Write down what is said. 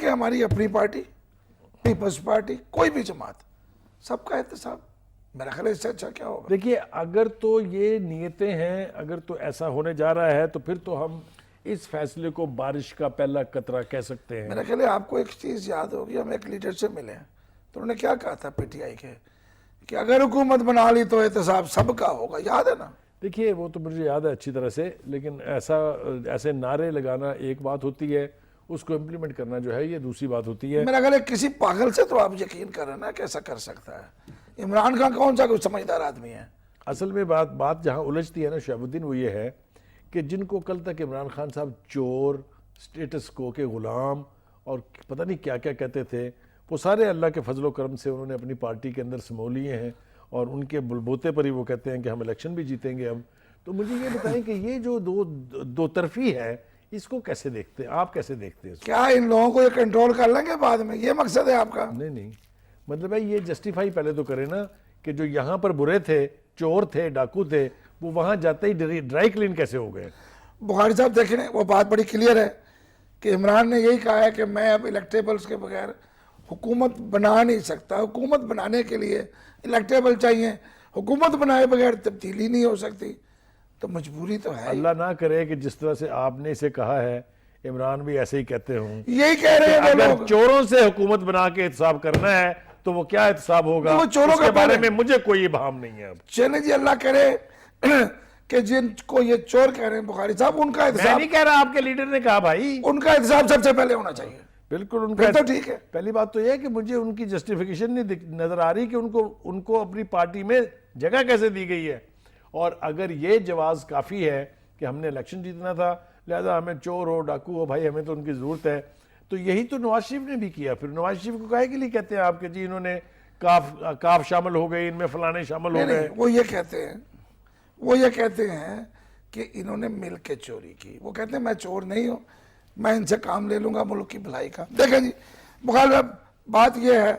کہ ہماری اپنی پارٹی، پیپلز پارٹی، کوئی بھی جماعت، سب کا احتساب، میرا خیال ہے اس سے اچھا کیا ہوگا؟ دیکھیے اگر تو یہ نیتیں ہیں، اگر تو ایسا ہونے جا رہا ہے تو پھر تو ہم اس فیصلے کو بارش کا پہلا قطرہ کہہ سکتے ہیں۔ میرا خیال ہے آپ کو ایک چیز یاد ہوگی، ہم ایک لیڈر سے ملے ہیں تو انہوں نے کیا کہا تھا پی ٹی آئی کے، کہ اگر حکومت بنا لی تو احتساب سب کا ہوگا، یاد ہے نا؟ دیکھیے وہ تو مجھے یاد ہے اچھی طرح سے، لیکن ایسے نعرے لگانا ایک بات ہوتی ہے، اس کو امپلیمنٹ کرنا جو ہے یہ دوسری بات ہوتی ہے۔ میرا خیال ہے کسی پاگل سے تو آپ یقین کر رہے ہیں نا کہ ایسا کر سکتا ہے؟ عمران خان کون سا کوئی سمجھدار آدمی ہے؟ اصل میں بات جہاں الجھتی ہے نا شہاب الدین، وہ یہ ہے کہ جن کو کل تک عمران خان صاحب چور، سٹیٹس کو کے غلام اور پتہ نہیں کیا کیا کہتے تھے، وہ سارے اللہ کے فضل و کرم سے انہوں نے اپنی پارٹی کے اندر سمو لیے ہیں، اور ان کے بلبوتے پر ہی وہ کہتے ہیں کہ ہم الیکشن بھی جیتیں گے اب۔ تو مجھے یہ بتائیں کہ یہ جو دو طرفی ہے، اس کو کیسے دیکھتے ہیں آپ؟ کیسے دیکھتے ہیں اس کو؟ کیا ان لوگوں کو یہ کنٹرول کر لیں گے بعد میں؟ یہ مقصد ہے آپ کا؟ نہیں، مطلب ہے یہ جسٹیفائی پہلے تو کرے نا کہ جو یہاں پر برے تھے، چور تھے، ڈاکو تھے، وہ وہاں جاتے ہی ڈرائی کلین کیسے ہو گئے؟ بخاری صاحب دیکھیں وہ بات بڑی کلیئر ہے کہ عمران نے یہی کہا ہے کہ میں اب الیکٹیبلز کے بغیر حکومت بنا نہیں سکتا، حکومت بنانے کے لیے الیکٹیبل چاہیے، حکومت بنائے بغیر تبدیلی نہیں ہو سکتی، تو مجبوری تو ہے۔ اللہ نہ کرے کہ جس طرح سے آپ نے اسے کہا ہے عمران بھی ایسے ہی کہتے ہوں، یہی کہہ رہے ہیں وہ اگر لوگ۔ چوروں سے حکومت بنا کے احتساب کرنا ہے تو وہ کیا احتساب ہوگا، وہ چوروں اس کا کے بارے پہلے- میں مجھے کوئی ابہام نہیں ہے اب۔ چلیں جی، اللہ کرے کہ جن کو یہ چور کہہ رہے ہیں بخاری صاحب، ان کا میں احتساب، نہیں کہہ رہا، آپ کے لیڈر نے کہا بھائی، ان کا احتساب سب سے پہلے ہونا چاہیے، بالکل ان پھر کا تو ٹھیک ہے۔ پہلی بات تو یہ ہے کہ مجھے ان کی جسٹیفیکیشن نہیں نظر آ رہی کہ ان کو اپنی پارٹی میں جگہ کیسے دی گئی ہے، اور اگر یہ جواز کافی ہے کہ ہم نے الیکشن جیتنا تھا لہذا ہمیں چور ہو ڈاکو ہو بھائی ہمیں تو ان کی ضرورت ہے، تو یہی تو نواز شریف نے بھی کیا۔ پھر نواز شریف کو کہے کے لیے کہتے ہیں آپ کہ جی انہوں نے کاف شامل ہو گئی، ان میں فلانے شامل ہو گئے؟ نہیں، وہ یہ کہتے ہیں کہ انہوں نے مل کے چوری کی، وہ کہتے ہیں میں چور نہیں ہوں، میں ان سے کام لے لوں گا ملک کی بھلائی کا۔ دیکھیں جی بخاری صاحب، بات یہ ہے